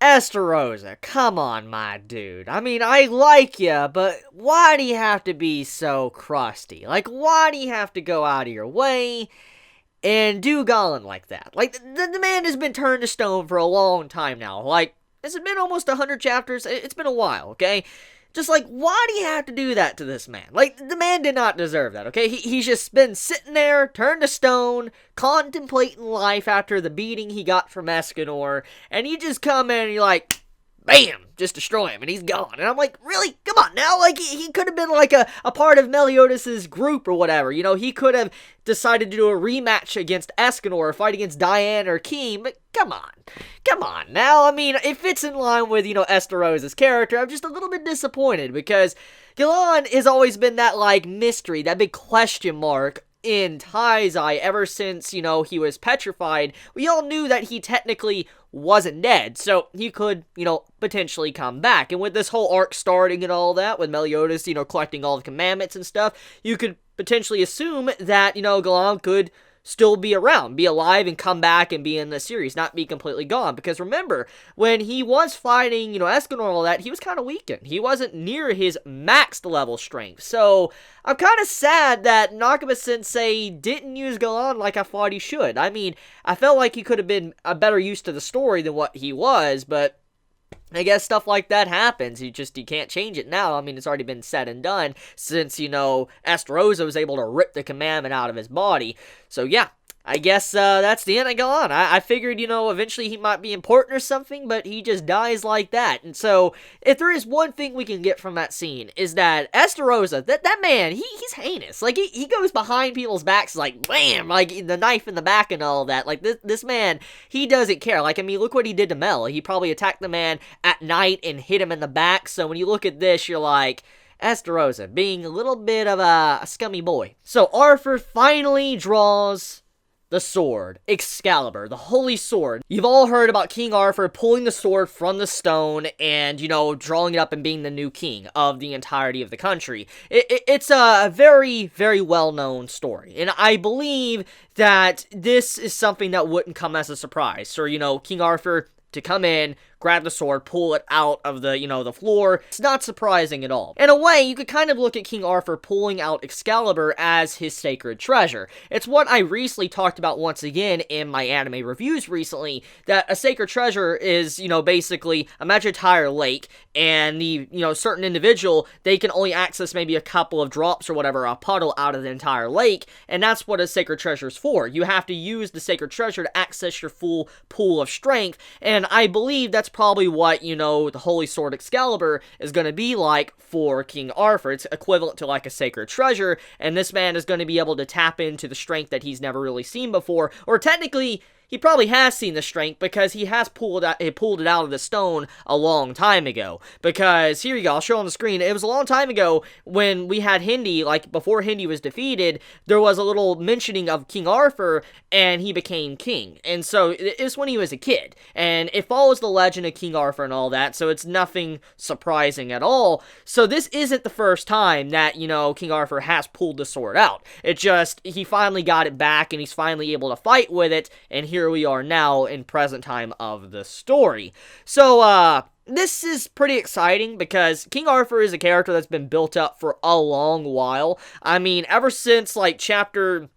Estarossa, come on, my dude. I mean, I like ya, but why do you have to be so crusty? Like, why do you have to go out of your way and do Gollum like that? Like, the man has been turned to stone for a long time now. Like, has it been almost 100 chapters? It's been a while, okay? Just like, why do you have to do that to this man? Like, the man did not deserve that, okay? He's just been sitting there, turned to stone, contemplating life after the beating he got from Escanor, and you just come in and you're like, bam, just destroy him, and he's gone. And I'm like, really? Come on now. Like, he could have been like a part of Meliodas' group or whatever. You know, he could have decided to do a rematch against Escanor or fight against Diane or Keen, but come on. Come on now. I mean, it fits in line with, you know, Estarossa's character. I'm just a little bit disappointed because Galan has always been that, like, mystery, that big question mark in Taizai ever since, you know, he was petrified. We all knew that he technically wasn't dead, so he could, you know, potentially come back. And with this whole arc starting and all that, with Meliodas, you know, collecting all the commandments and stuff, you could potentially assume that, you know, Galan could still be around, be alive, and come back and be in the series, not be completely gone. Because remember, when he was fighting, you know, Escanor and all that, he was kind of weakened. He wasn't near his maxed level strength. So, I'm kind of sad that Nakaba-sensei didn't use Galan like I thought he should. I mean, I felt like he could have been a better use to the story than what he was, but I guess stuff like that happens. You can't change it now. I mean, it's already been said and done since, you know, Estarossa was able to rip the commandment out of his body. So, yeah, I guess that's the end of Galan. I figured, you know, eventually he might be important or something, but he just dies like that. And so, if there is one thing we can get from that scene, is that Estarossa, that man, he's heinous. Like, he goes behind people's backs, like, bam, like, the knife in the back and all that. Like, this man, he doesn't care. Like, I mean, look what he did to Mel. He probably attacked the man at night and hit him in the back. So, when you look at this, you're like, Estarossa, being a little bit of a scummy boy. So, Arthur finally draws the sword, Excalibur, the holy sword. You've all heard about King Arthur pulling the sword from the stone and, you know, drawing it up and being the new king of the entirety of the country. It's a very, very well-known story, and I believe that this is something that wouldn't come as a surprise. So, you know, King Arthur to come in, grab the sword, pull it out of the, you know, the floor. It's not surprising at all. In a way, you could kind of look at King Arthur pulling out Excalibur as his sacred treasure. It's what I recently talked about once again in my anime reviews recently, that a sacred treasure is, you know, basically, imagine an entire lake, and the, you know, certain individual, they can only access maybe a couple of drops or whatever, a puddle out of the entire lake, and that's what a sacred treasure is for. You have to use the sacred treasure to access your full pool of strength, and I believe that's probably what, you know, the Holy Sword Excalibur is going to be like for King Arthur. It's equivalent to like a sacred treasure, and this man is going to be able to tap into the strength that he's never really seen before, or technically, he probably has seen the strength because he has pulled it out of the stone a long time ago. Because, here you go, I'll show on the screen, it was a long time ago when we had Hindi, like before Hindi was defeated, there was a little mentioning of King Arthur, and he became king. And so, it's when he was a kid. And it follows the legend of King Arthur and all that, so it's nothing surprising at all. So this isn't the first time that, you know, King Arthur has pulled the sword out. It just, he finally got it back, and he's finally able to fight with it, and here we are now in present time of the story. So, this is pretty exciting because King Arthur is a character that's been built up for a long while. I mean, ever since, like, chapter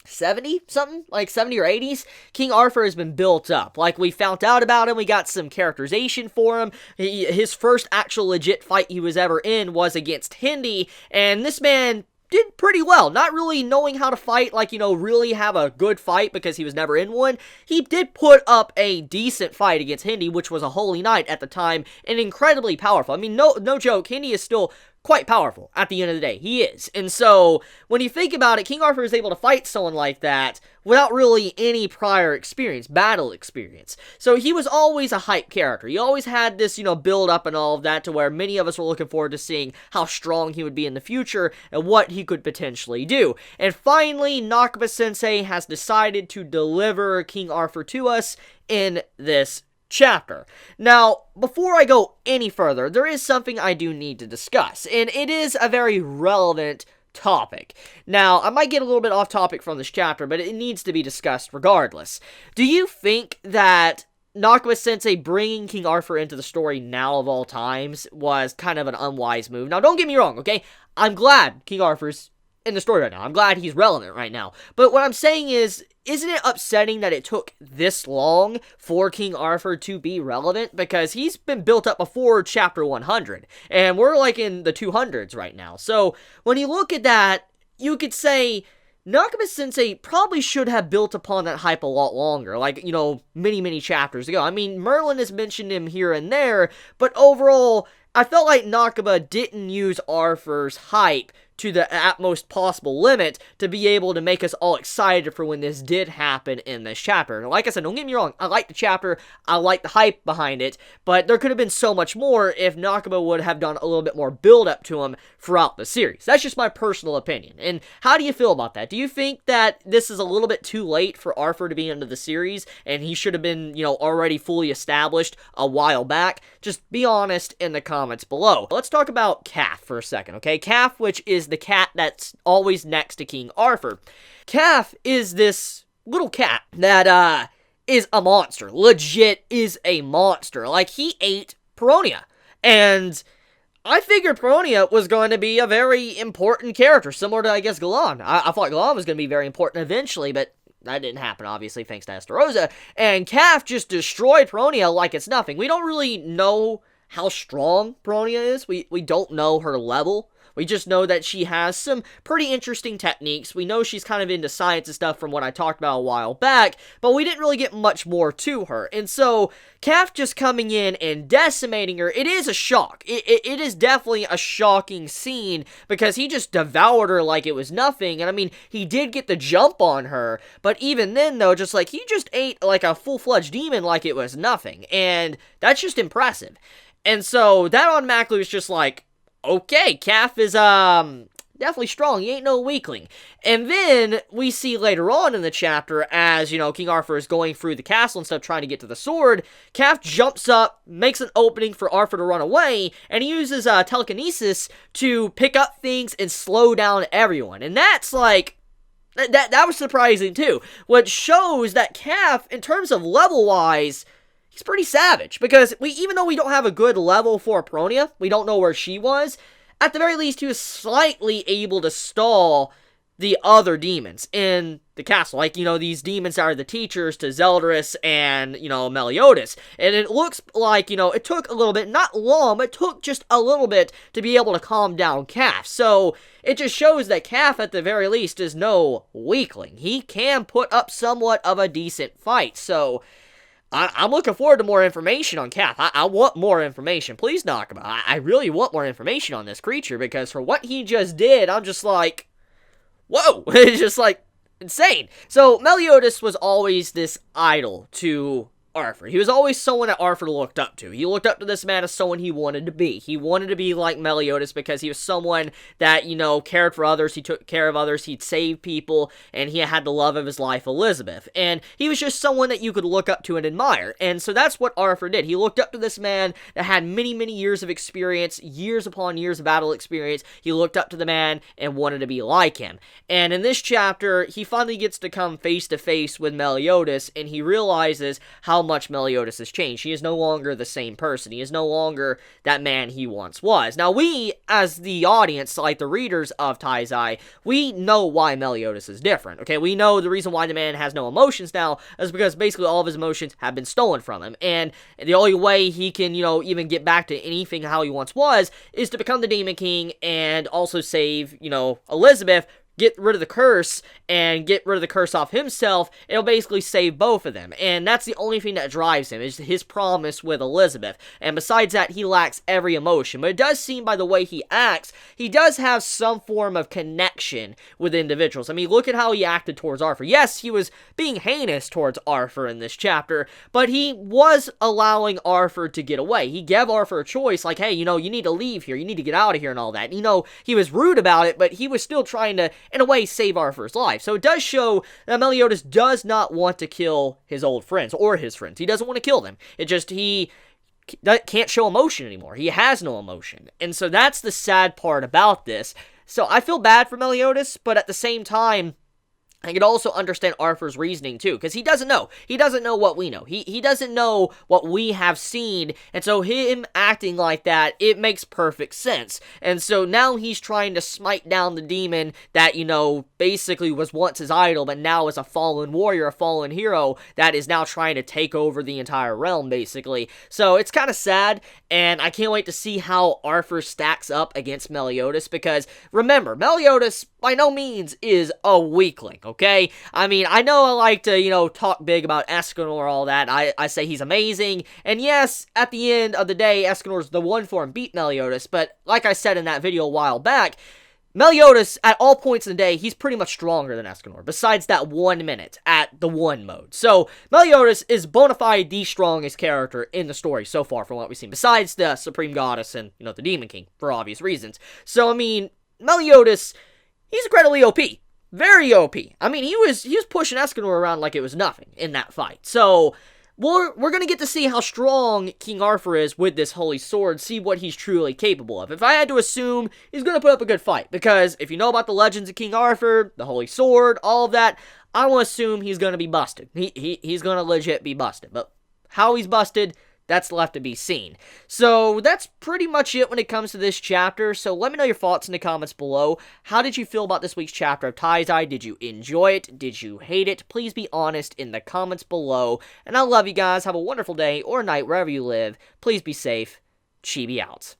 70 something, like 70 or 80s, King Arthur has been built up. Like, we found out about him, we got some characterization for him. His first actual legit fight he was ever in was against Hindi, and this man did pretty well, not really knowing how to fight, like, you know, really have a good fight because he was never in one. He did put up a decent fight against Hindi, which was a holy knight at the time, and incredibly powerful. I mean, no joke, Hindi is still quite powerful at the end of the day. He is. And so, when you think about it, King Arthur is able to fight someone like that without really any prior experience, battle experience. So, he was always a hype character. He always had this, you know, build up and all of that to where many of us were looking forward to seeing how strong he would be in the future and what he could potentially do. And finally, Nakaba-sensei has decided to deliver King Arthur to us in this chapter. Now, before I go any further, there is something I do need to discuss, and it is a very relevant topic. Now, I might get a little bit off topic from this chapter, but it needs to be discussed regardless. Do you think that Nakaba-sensei bringing King Arthur into the story now of all times was kind of an unwise move? Now, don't get me wrong, okay? I'm glad King Arthur's in the story right now. I'm glad he's relevant right now. But what I'm saying is, isn't it upsetting that it took this long for King Arthur to be relevant? Because he's been built up before chapter 100, and we're like in the 200s right now. So when you look at that, you could say Nakaba-sensei probably should have built upon that hype a lot longer, like, many chapters ago. I mean, Merlin has mentioned him here and there, but overall, I felt like Nakaba didn't use Arthur's hype to the utmost possible limit to be able to make us all excited for when this did happen in this chapter. And like I said, don't get me wrong, I like the chapter, I like the hype behind it, but there could have been so much more if Nakaba would have done a little bit more build-up to him throughout the series. That's just my personal opinion. And how do you feel about that? Do you think that this is a little bit too late for Arthur to be into the series, and he should have been, already fully established a while back? Just be honest in the comments below. Let's talk about Calf for a second, okay? Calf, which is the cat that's always next to King Arthur. Calf is this little cat that, is a monster. Legit is a monster. Like, he ate Peronia. And I figured Peronia was going to be a very important character, similar to, I guess, Galan. I thought Galan was going to be very important eventually, but that didn't happen, obviously, thanks to Estarossa. And Calf just destroyed Peronia like it's nothing. We don't really know how strong Peronia is. We don't know her level. We just know that she has some pretty interesting techniques. We know she's kind of into science and stuff from what I talked about a while back, but we didn't really get much more to her. And so, Calf just coming in and decimating her, it is a shock. It is definitely a shocking scene, because he just devoured her like it was nothing. And I mean, he did get the jump on her, but even then, though, just like, he just ate like a full-fledged demon like it was nothing. And that's just impressive. And so, that automatically was just like, okay, Calf is, definitely strong. He ain't no weakling. And then, we see later on in the chapter, as, King Arthur is going through the castle and stuff, trying to get to the sword, Calf jumps up, makes an opening for Arthur to run away, and he uses, telekinesis to pick up things and slow down everyone. And that's, like, that was surprising, too. What shows that Calf, in terms of level-wise, he's pretty savage, because even though we don't have a good level for Peronia, we don't know where she was, at the very least, he was slightly able to stall the other demons in the castle. Like, these demons that are the teachers to Zeldris and, Meliodas. And it looks like, it took a little bit, not long, but it took just a little bit to be able to calm down Calf. So, it just shows that Calf, at the very least, is no weakling. He can put up somewhat of a decent fight. So, I'm looking forward to more information on Calf. I want more information. Please, Nakaba. I really want more information on this creature, because for what he just did, I'm just like, whoa. It's just like insane. So, Meliodas was always this idol to Arthur. He was always someone that Arthur looked up to. He looked up to this man as someone he wanted to be. He wanted to be like Meliodas, because he was someone that, cared for others, he took care of others, he'd save people, and he had the love of his life, Elizabeth. And he was just someone that you could look up to and admire. And so that's what Arthur did. He looked up to this man that had many years of experience, years upon years of battle experience. He looked up to the man and wanted to be like him. And in this chapter, he finally gets to come face to face with Meliodas, and he realizes how much Meliodas has changed. He is no longer the same person. He is no longer that man he once was. Now, we, as the audience, like the readers of Taizai, we know why Meliodas is different, okay? We know the reason why the man has no emotions now is because basically all of his emotions have been stolen from him, and the only way he can, even get back to anything how he once was is to become the Demon King and also save, Elizabeth, get rid of the curse, and get rid of the curse off himself. It'll basically save both of them. And that's the only thing that drives him, is his promise with Elizabeth. And besides that, he lacks every emotion. But it does seem by the way he acts, he does have some form of connection with individuals. I mean, look at how he acted towards Arthur. Yes, he was being heinous towards Arthur in this chapter, but he was allowing Arthur to get away. He gave Arthur a choice, like, hey, you need to leave here, you need to get out of here and all that. He was rude about it, but he was still trying to, in a way, save Arthur's life. So it does show that Meliodas does not want to kill his old friends, or his friends. He doesn't want to kill them. It just, he can't show emotion anymore. He has no emotion. And so that's the sad part about this. So I feel bad for Meliodas, but at the same time, I can also understand Arthur's reasoning, too, because he doesn't know. He doesn't know what we know. He doesn't know what we have seen, and so him acting like that, it makes perfect sense. And so now he's trying to smite down the demon that, basically was once his idol, but now is a fallen warrior, a fallen hero, that is now trying to take over the entire realm, basically. So it's kind of sad, and I can't wait to see how Arthur stacks up against Meliodas, because, remember, Meliodas, by no means, is a weakling, okay? I mean, I know I like to, talk big about Escanor, all that. I say he's amazing. And yes, at the end of the day, Escanor's the one for him beat Meliodas. But like I said in that video a while back, Meliodas, at all points in the day, he's pretty much stronger than Escanor, besides that 1 minute at the 1 mode. So, Meliodas is bona fide the strongest character in the story so far from what we've seen, besides the Supreme Goddess and, the Demon King, for obvious reasons. So, I mean, Meliodas, he's incredibly OP. Very OP. I mean, he was pushing Escanor around like it was nothing in that fight. So, we're gonna get to see how strong King Arthur is with this Holy Sword, see what he's truly capable of. If I had to assume, he's gonna put up a good fight, because if you know about the legends of King Arthur, the Holy Sword, all of that, I will assume he's gonna be busted. He's gonna legit be busted. But how he's busted, that's left to be seen. So that's pretty much it when it comes to this chapter. So let me know your thoughts in the comments below. How did you feel about this week's chapter of Taizai? Did you enjoy it? Did you hate it? Please be honest in the comments below. And I love you guys. Have a wonderful day or night wherever you live. Please be safe. Chibi out.